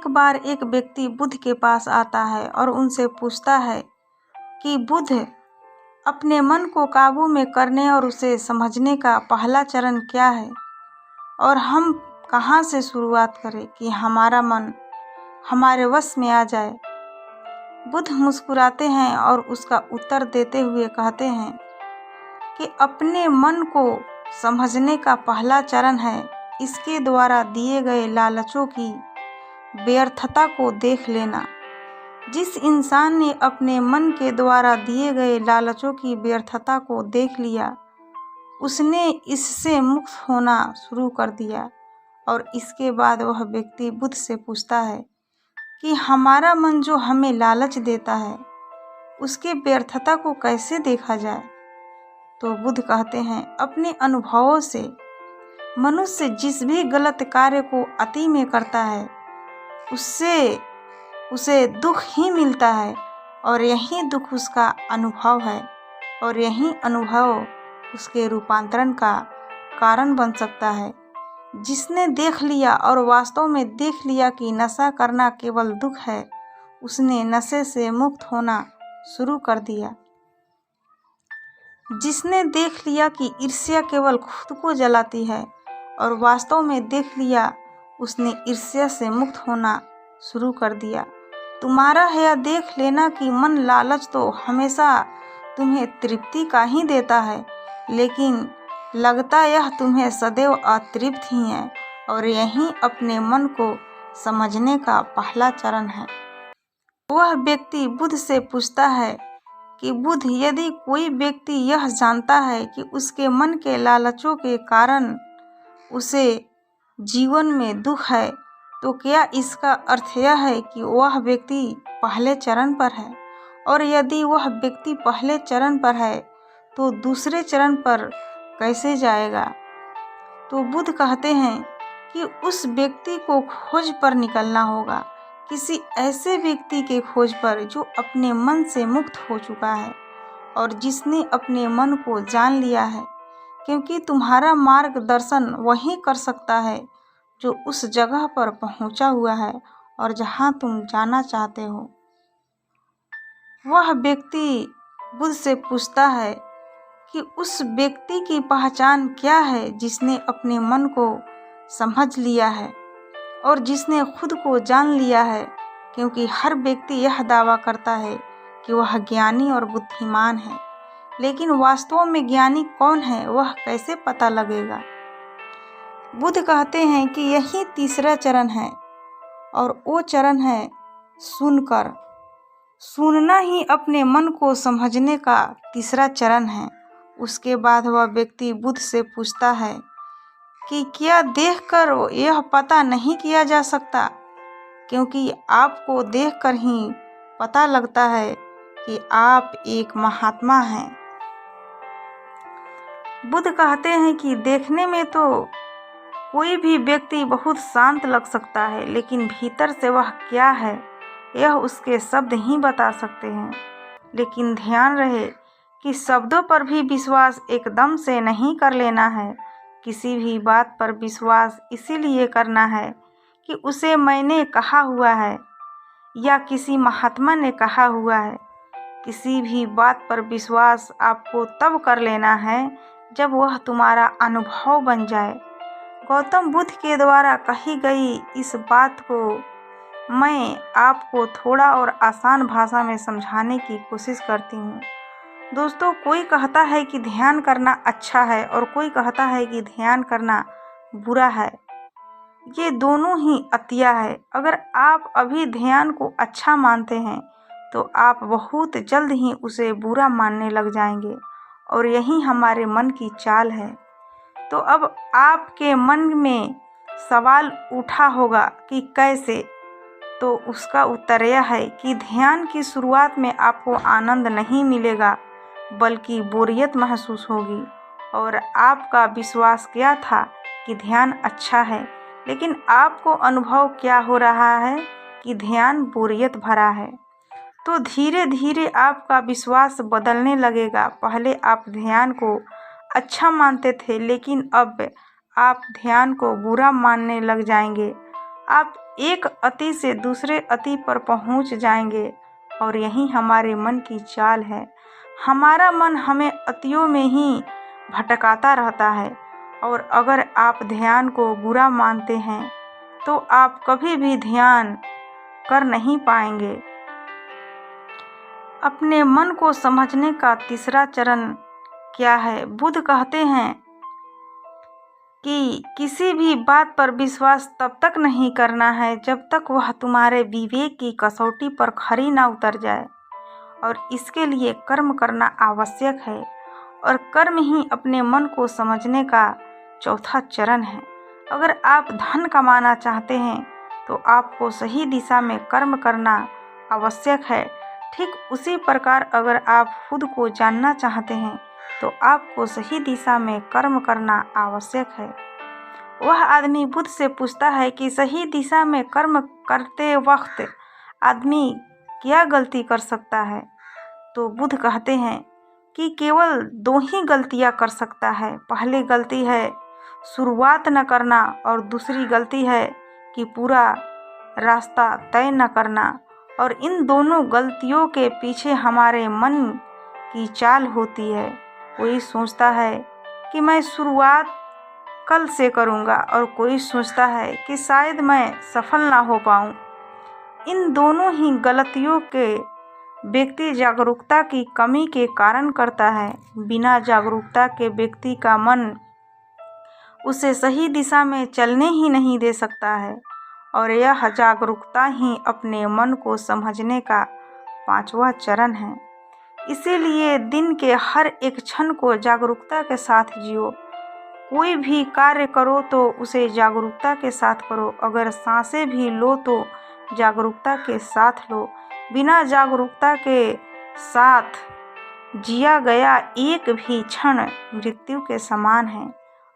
एक बार एक व्यक्ति बुद्ध के पास आता है और उनसे पूछता है कि बुद्ध, अपने मन को काबू में करने और उसे समझने का पहला चरण क्या है और हम कहाँ से शुरुआत करें कि हमारा मन हमारे वश में आ जाए। बुद्ध मुस्कुराते हैं और उसका उत्तर देते हुए कहते हैं कि अपने मन को समझने का पहला चरण है इसके द्वारा दिए गए लालचों की व्यर्थता को देख लेना। जिस इंसान ने अपने मन के द्वारा दिए गए लालचों की व्यर्थता को देख लिया, उसने इससे मुक्त होना शुरू कर दिया। और इसके बाद वह व्यक्ति बुद्ध से पूछता है कि हमारा मन जो हमें लालच देता है, उसके व्यर्थता को कैसे देखा जाए। तो बुद्ध कहते हैं, अपने अनुभवों से मनुष्य जिस भी गलत कार्य को अति में करता है, उससे उसे दुख ही मिलता है और यही दुख उसका अनुभव है और यही अनुभव उसके रूपांतरण का कारण बन सकता है। जिसने देख लिया और वास्तव में देख लिया कि नशा करना केवल दुख है, उसने नशे से मुक्त होना शुरू कर दिया। जिसने देख लिया कि ईर्ष्या केवल खुद को जलाती है और वास्तव में देख लिया, उसने ईर्ष्या से मुक्त होना शुरू कर दिया। तुम्हारा है यह देख लेना कि मन लालच तो हमेशा तुम्हें तृप्ति का ही देता है, लेकिन लगता यह तुम्हें सदैव अतृप्त ही है और यही अपने मन को समझने का पहला चरण है। वह व्यक्ति बुद्ध से पूछता है कि बुद्ध, यदि कोई व्यक्ति यह जानता है कि उसके मन के लालचों के कारण उसे जीवन में दुख है, तो क्या इसका अर्थ यह है कि वह व्यक्ति पहले चरण पर है? और यदि वह व्यक्ति पहले चरण पर है तो दूसरे चरण पर कैसे जाएगा? तो बुद्ध कहते हैं कि उस व्यक्ति को खोज पर निकलना होगा, किसी ऐसे व्यक्ति के खोज पर जो अपने मन से मुक्त हो चुका है और जिसने अपने मन को जान लिया है, क्योंकि तुम्हारा मार्गदर्शन वही कर सकता है जो उस जगह पर पहुंचा हुआ है और जहां तुम जाना चाहते हो। वह व्यक्ति बुद्ध से पूछता है कि उस व्यक्ति की पहचान क्या है जिसने अपने मन को समझ लिया है और जिसने खुद को जान लिया है, क्योंकि हर व्यक्ति यह दावा करता है कि वह ज्ञानी और बुद्धिमान है, लेकिन वास्तव में ज्ञानी कौन है वह कैसे पता लगेगा? बुद्ध कहते हैं कि यही तीसरा चरण है और वो चरण है सुनकर। सुनना ही अपने मन को समझने का तीसरा चरण है। उसके बाद वह व्यक्ति बुद्ध से पूछता है कि क्या देखकर यह पता नहीं किया जा सकता, क्योंकि आपको देखकर ही पता लगता है कि आप एक महात्मा हैं। बुद्ध कहते हैं कि देखने में तो कोई भी व्यक्ति बहुत शांत लग सकता है, लेकिन भीतर से वह क्या है यह उसके शब्द ही बता सकते हैं। लेकिन ध्यान रहे कि शब्दों पर भी विश्वास एकदम से नहीं कर लेना है। किसी भी बात पर विश्वास इसीलिए करना है कि उसे मैंने कहा हुआ है या किसी महात्मा ने कहा हुआ है। किसी भी बात पर विश्वास आपको तब कर लेना है जब वह तुम्हारा अनुभव बन जाए। गौतम बुद्ध के द्वारा कही गई इस बात को मैं आपको थोड़ा और आसान भाषा में समझाने की कोशिश करती हूँ। दोस्तों, कोई कहता है कि ध्यान करना अच्छा है और कोई कहता है कि ध्यान करना बुरा है। ये दोनों ही अतिया है। अगर आप अभी ध्यान को अच्छा मानते हैं तो आप बहुत जल्द ही उसे बुरा मानने लग जाएंगे और यही हमारे मन की चाल है। तो अब आपके मन में सवाल उठा होगा कि कैसे? तो उसका उत्तर यह है कि ध्यान की शुरुआत में आपको आनंद नहीं मिलेगा, बल्कि बोरियत महसूस होगी। और आपका विश्वास क्या था कि ध्यान अच्छा है, लेकिन आपको अनुभव क्या हो रहा है कि ध्यान बोरियत भरा है। तो धीरे धीरे आपका विश्वास बदलने लगेगा। पहले आप ध्यान को अच्छा मानते थे, लेकिन अब आप ध्यान को बुरा मानने लग जाएंगे। आप एक अति से दूसरे अति पर पहुंच जाएंगे और यही हमारे मन की चाल है। हमारा मन हमें अतियों में ही भटकाता रहता है और अगर आप ध्यान को बुरा मानते हैं तो आप कभी भी ध्यान कर नहीं पाएंगे। अपने मन को समझने का तीसरा चरण क्या है? बुद्ध कहते हैं कि किसी भी बात पर विश्वास तब तक नहीं करना है जब तक वह तुम्हारे विवेक की कसौटी पर खरी ना उतर जाए, और इसके लिए कर्म करना आवश्यक है, और कर्म ही अपने मन को समझने का चौथा चरण है। अगर आप धन कमाना चाहते हैं तो आपको सही दिशा में कर्म करना आवश्यक है। ठीक उसी प्रकार अगर आप खुद को जानना चाहते हैं तो आपको सही दिशा में कर्म करना आवश्यक है। वह आदमी बुद्ध से पूछता है कि सही दिशा में कर्म करते वक्त आदमी क्या गलती कर सकता है? तो बुद्ध कहते हैं कि केवल 2 ही गलतियां कर सकता है। पहली गलती है शुरुआत न करना और दूसरी गलती है कि पूरा रास्ता तय न करना। और इन दोनों गलतियों के पीछे हमारे मन की चाल होती है। कोई सोचता है कि मैं शुरुआत कल से करूँगा और कोई सोचता है कि शायद मैं सफल ना हो पाऊँ। इन दोनों ही गलतियों के व्यक्ति जागरूकता की कमी के कारण करता है। बिना जागरूकता के व्यक्ति का मन उसे सही दिशा में चलने ही नहीं दे सकता है, और यह जागरूकता ही अपने मन को समझने का 5वां चरण है। इसीलिए दिन के हर एक क्षण को जागरूकता के साथ जियो। कोई भी कार्य करो तो उसे जागरूकता के साथ करो। अगर सांसें भी लो तो जागरूकता के साथ लो। बिना जागरूकता के साथ जिया गया एक भी क्षण मृत्यु के समान है।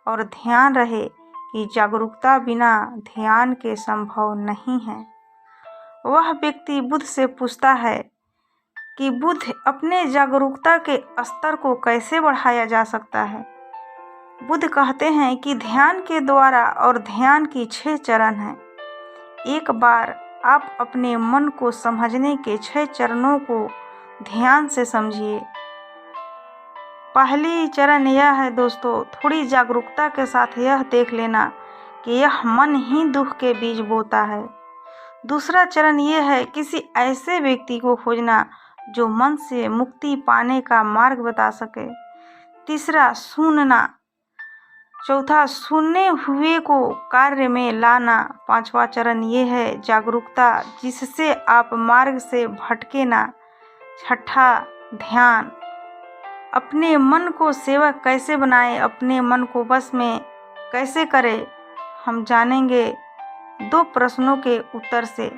और ध्यान रहे कि जागरूकता बिना ध्यान के संभव नहीं है। वह व्यक्ति बुद्ध से पूछता है कि बुद्ध, अपने जागरूकता के स्तर को कैसे बढ़ाया जा सकता है? बुद्ध कहते हैं कि ध्यान के द्वारा, और ध्यान की 6 चरण हैं। एक बार आप अपने मन को समझने के 6 चरणों को ध्यान से समझिए। पहली चरण यह है दोस्तों, थोड़ी जागरूकता के साथ यह देख लेना कि यह मन ही दुख के बीज बोता है। दूसरा चरण यह है किसी ऐसे व्यक्ति को खोजना जो मन से मुक्ति पाने का मार्ग बता सके। तीसरा, सुनना। चौथा, सुने हुए को कार्य में लाना। 5वां चरण ये है जागरूकता, जिससे आप मार्ग से भटके ना। छठा, ध्यान। अपने मन को सेवक कैसे बनाएं, अपने मन को बस में कैसे करें, हम जानेंगे 2 प्रश्नों के उत्तर से।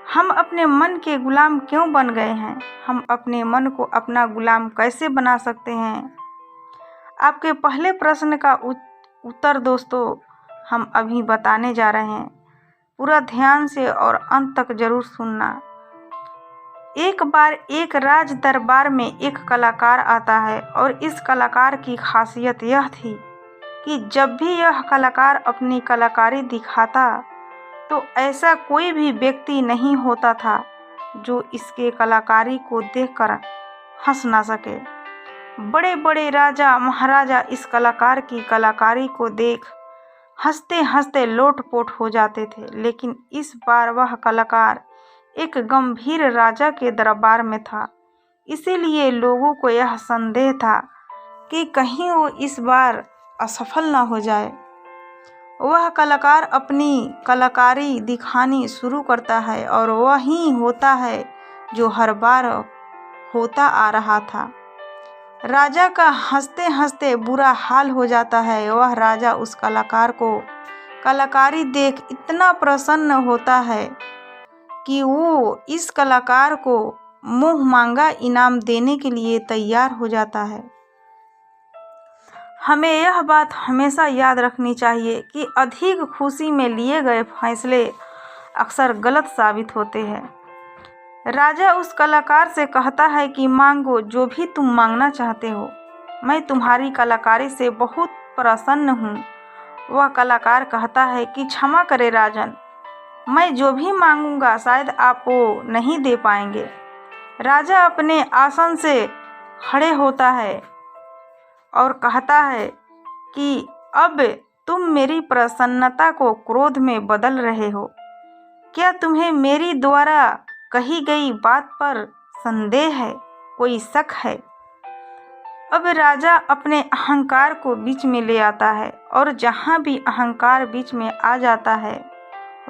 हम अपने मन के गुलाम क्यों बन गए हैं? हम अपने मन को अपना गुलाम कैसे बना सकते हैं? आपके पहले प्रश्न का उत्तर दोस्तों हम अभी बताने जा रहे हैं। पूरा ध्यान से और अंत तक जरूर सुनना। एक बार एक राज दरबार में एक कलाकार आता है, और इस कलाकार की खासियत यह थी कि जब भी यह कलाकार अपनी कलाकारी दिखाता तो ऐसा कोई भी व्यक्ति नहीं होता था जो इसके कलाकारी को देखकर हंस ना सके। बड़े बड़े राजा महाराजा इस कलाकार की कलाकारी को देख हंसते हंसते लोटपोट हो जाते थे। लेकिन इस बार वह कलाकार एक गंभीर राजा के दरबार में था, इसीलिए लोगों को यह संदेह था कि कहीं वो इस बार असफल ना हो जाए। वह कलाकार अपनी कलाकारी दिखानी शुरू करता है, और वही होता है जो हर बार होता आ रहा था। राजा का हंसते हंसते बुरा हाल हो जाता है। वह राजा उस कलाकार को कलाकारी देख इतना प्रसन्न होता है कि वो इस कलाकार को मुँह मांगा इनाम देने के लिए तैयार हो जाता है। हमें यह बात हमेशा याद रखनी चाहिए कि अधिक खुशी में लिए गए फैसले अक्सर गलत साबित होते हैं। राजा उस कलाकार से कहता है कि मांगो जो भी तुम मांगना चाहते हो, मैं तुम्हारी कलाकारी से बहुत प्रसन्न हूँ। वह कलाकार कहता है कि क्षमा करे राजन, मैं जो भी मांगूंगा शायद आप वो नहीं दे पाएंगे। राजा अपने आसन से खड़े होता है और कहता है कि अब तुम मेरी प्रसन्नता को क्रोध में बदल रहे हो। क्या तुम्हें मेरी द्वारा कही गई बात पर संदेह है, कोई शक है? अब राजा अपने अहंकार को बीच में ले आता है और जहाँ भी अहंकार बीच में आ जाता है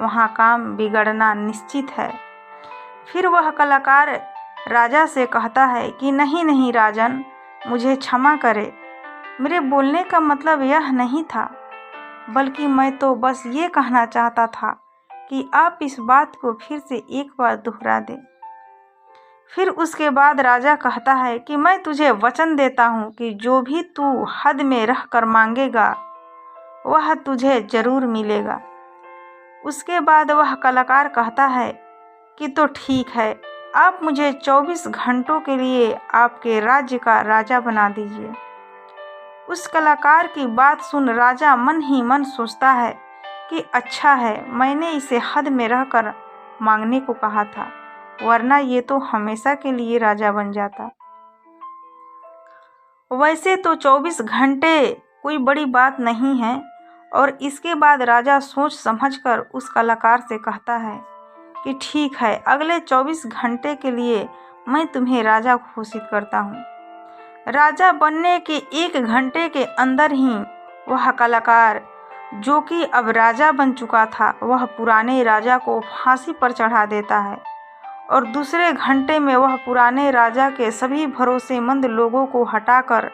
वहाँ काम बिगड़ना निश्चित है। फिर वह कलाकार राजा से कहता है कि नहीं नहीं राजन, मुझे क्षमा करे, मेरे बोलने का मतलब यह नहीं था, बल्कि मैं तो बस ये कहना चाहता था कि आप इस बात को फिर से एक बार दोहरा दें। फिर उसके बाद राजा कहता है कि मैं तुझे वचन देता हूँ कि जो भी तू हद में रह कर मांगेगा वह तुझे जरूर मिलेगा। उसके बाद वह कलाकार कहता है कि तो ठीक है, आप मुझे 24 घंटों के लिए आपके राज्य का राजा बना दीजिए। उस कलाकार की बात सुन राजा मन ही मन सोचता है कि अच्छा है, मैंने इसे हद में रहकर मांगने को कहा था, वरना ये तो हमेशा के लिए राजा बन जाता। वैसे तो 24 घंटे कोई बड़ी बात नहीं है। और इसके बाद राजा सोच समझकर उस कलाकार से कहता है कि ठीक है, अगले 24 घंटे के लिए मैं तुम्हें राजा घोषित करता हूँ। राजा बनने के 1 घंटे के अंदर ही वह कलाकार, जो कि अब राजा बन चुका था, वह पुराने राजा को फांसी पर चढ़ा देता है और दूसरे घंटे में वह पुराने राजा के सभी भरोसेमंद लोगों को हटाकर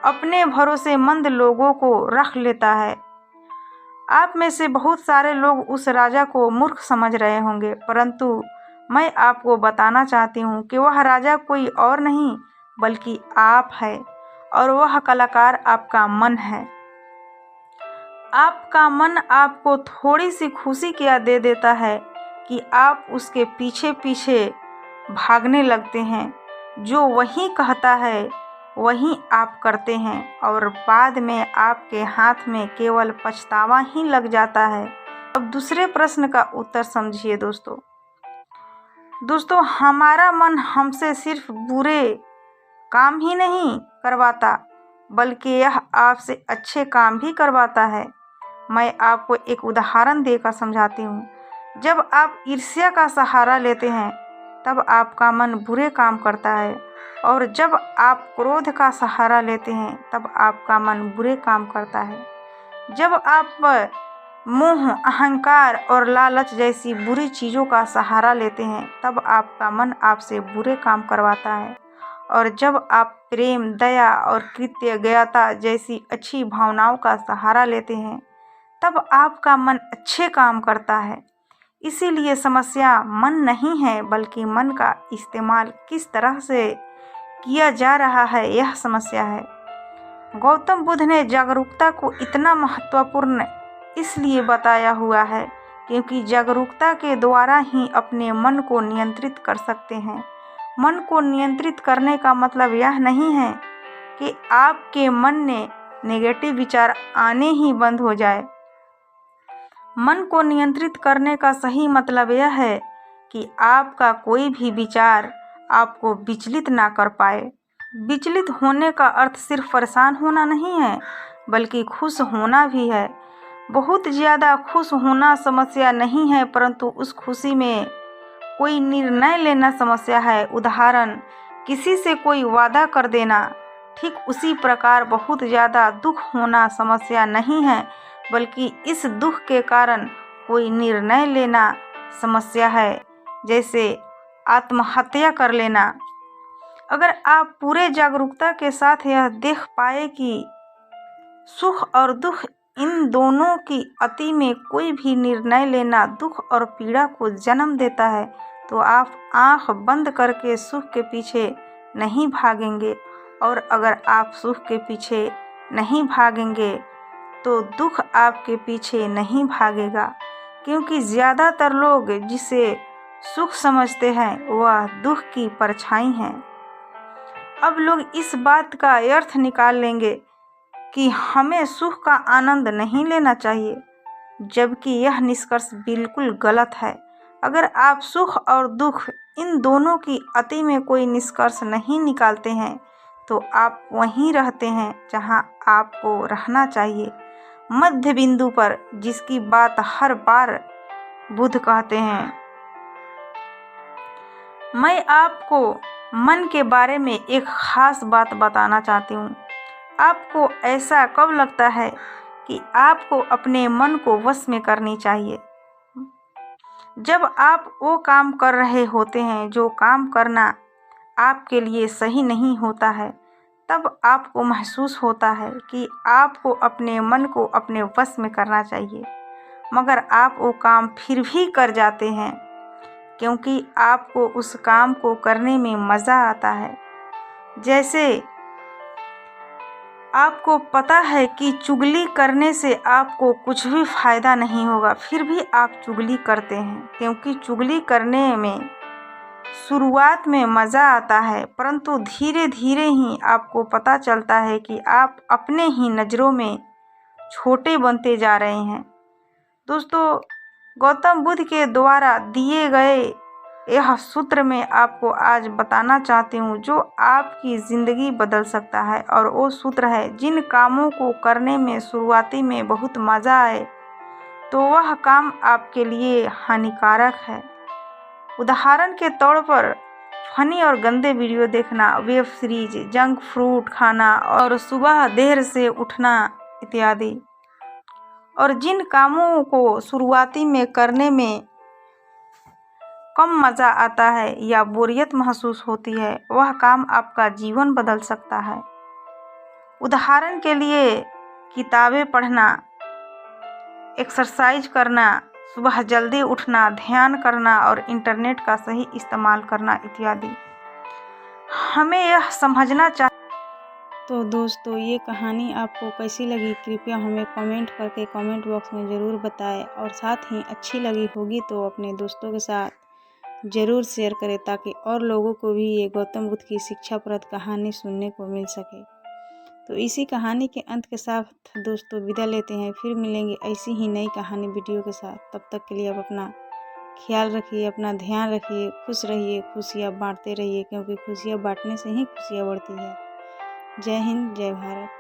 अपने भरोसेमंद लोगों को रख लेता है। आप में से बहुत सारे लोग उस राजा को मूर्ख समझ रहे होंगे, परंतु मैं आपको बताना चाहती हूँ कि वह राजा कोई और नहीं बल्कि आप है और वह कलाकार आपका मन है। आपका मन आपको थोड़ी सी खुशी क्या दे देता है कि आप उसके पीछे पीछे भागने लगते हैं। जो वही कहता है वही आप करते हैं और बाद में आपके हाथ में केवल पछतावा ही लग जाता है। अब दूसरे प्रश्न का उत्तर समझिए दोस्तों, हमारा मन हमसे सिर्फ बुरे काम ही नहीं करवाता बल्कि यह आपसे अच्छे काम भी करवाता है। मैं आपको एक उदाहरण देकर समझाती हूँ। जब आप ईर्ष्या का सहारा लेते हैं तब आपका मन बुरे काम करता है और जब आप क्रोध का सहारा लेते हैं तब आपका मन बुरे काम करता है। जब आप मोह, अहंकार और लालच जैसी बुरी चीज़ों का सहारा लेते हैं तब आपका मन आपसे बुरे काम करवाता है और जब आप प्रेम, दया और कृतज्ञता जैसी अच्छी भावनाओं का सहारा लेते हैं तब आपका मन अच्छे काम करता है। इसीलिए समस्या मन नहीं है बल्कि मन का इस्तेमाल किस तरह से किया जा रहा है, यह समस्या है। गौतम बुद्ध ने जागरूकता को इतना महत्वपूर्ण इसलिए बताया हुआ है क्योंकि जागरूकता के द्वारा ही अपने मन को नियंत्रित कर सकते हैं। मन को नियंत्रित करने का मतलब यह नहीं है कि आपके मन में नेगेटिव विचार आने ही बंद हो जाए। मन को नियंत्रित करने का सही मतलब यह है कि आपका कोई भी विचार आपको विचलित ना कर पाए। विचलित होने का अर्थ सिर्फ परेशान होना नहीं है बल्कि खुश होना भी है। बहुत ज़्यादा खुश होना समस्या नहीं है, परंतु उस खुशी में कोई निर्णय लेना समस्या है। उदाहरण, किसी से कोई वादा कर देना। ठीक उसी प्रकार बहुत ज़्यादा दुख होना समस्या नहीं है बल्कि इस दुख के कारण कोई निर्णय लेना समस्या है, जैसे आत्महत्या कर लेना। अगर आप पूरे जागरूकता के साथ यह देख पाए कि सुख और दुख इन दोनों की अति में कोई भी निर्णय लेना दुख और पीड़ा को जन्म देता है तो आप आंख बंद करके सुख के पीछे नहीं भागेंगे और अगर आप सुख के पीछे नहीं भागेंगे तो दुख आपके पीछे नहीं भागेगा, क्योंकि ज़्यादातर लोग जिसे सुख समझते हैं वह दुख की परछाई हैं। अब लोग इस बात का अर्थ निकाल लेंगे कि हमें सुख का आनंद नहीं लेना चाहिए। जबकि यह निष्कर्ष बिल्कुल गलत है। अगर आप सुख और दुख इन दोनों की अति में कोई निष्कर्ष नहीं निकालते हैं तो आप वहीं रहते हैं जहां आपको रहना चाहिए, मध्य बिंदु पर, जिसकी बात हर बार बुद्ध कहते हैं। मैं आपको मन के बारे में एक खास बात बताना चाहती हूँ। आपको ऐसा कब लगता है कि आपको अपने मन को वश में करनी चाहिए? जब आप वो काम कर रहे होते हैं जो काम करना आपके लिए सही नहीं होता है, तब आपको महसूस होता है कि आपको अपने मन को अपने वश में करना चाहिए, मगर आप वो काम फिर भी कर जाते हैं क्योंकि आपको उस काम को करने में मज़ा आता है। जैसे आपको पता है कि चुगली करने से आपको कुछ भी फ़ायदा नहीं होगा, फिर भी आप चुगली करते हैं क्योंकि चुगली करने में शुरुआत में मज़ा आता है, परंतु धीरे धीरे ही आपको पता चलता है कि आप अपने ही नज़रों में छोटे बनते जा रहे हैं। दोस्तों, गौतम बुद्ध के द्वारा दिए गए यह सूत्र मैं आपको आज बताना चाहती हूँ जो आपकी ज़िंदगी बदल सकता है, और वो सूत्र है, जिन कामों को करने में शुरुआती में बहुत मज़ा आए तो वह काम आपके लिए हानिकारक है। उदाहरण के तौर पर फनी और गंदे वीडियो देखना, वेब सीरीज, जंक फूड खाना और सुबह देर से उठना इत्यादि। और जिन कामों को शुरुआती में करने में कम मज़ा आता है या बोरियत महसूस होती है, वह काम आपका जीवन बदल सकता है। उदाहरण के लिए किताबें पढ़ना, एक्सरसाइज करना, सुबह जल्दी उठना, ध्यान करना और इंटरनेट का सही इस्तेमाल करना इत्यादि। हमें यह समझना चाहिए। तो दोस्तों, ये कहानी आपको कैसी लगी कृपया हमें कमेंट करके कमेंट बॉक्स में ज़रूर बताएं, और साथ ही अच्छी लगी होगी तो अपने दोस्तों के साथ ज़रूर शेयर करें ताकि और लोगों को भी ये गौतम बुद्ध की शिक्षाप्रद कहानी सुनने को मिल सके। तो इसी कहानी के अंत के साथ दोस्तों विदा लेते हैं, फिर मिलेंगे ऐसी ही नई कहानी वीडियो के साथ। तब तक के लिए आप अपना ख्याल रखिए, अपना ध्यान रखिए, खुश रहिए, खुशियाँ बांटते रहिए क्योंकि खुशियाँ बांटने से ही खुशियाँ बढ़ती है। जय हिंद, जय भारत।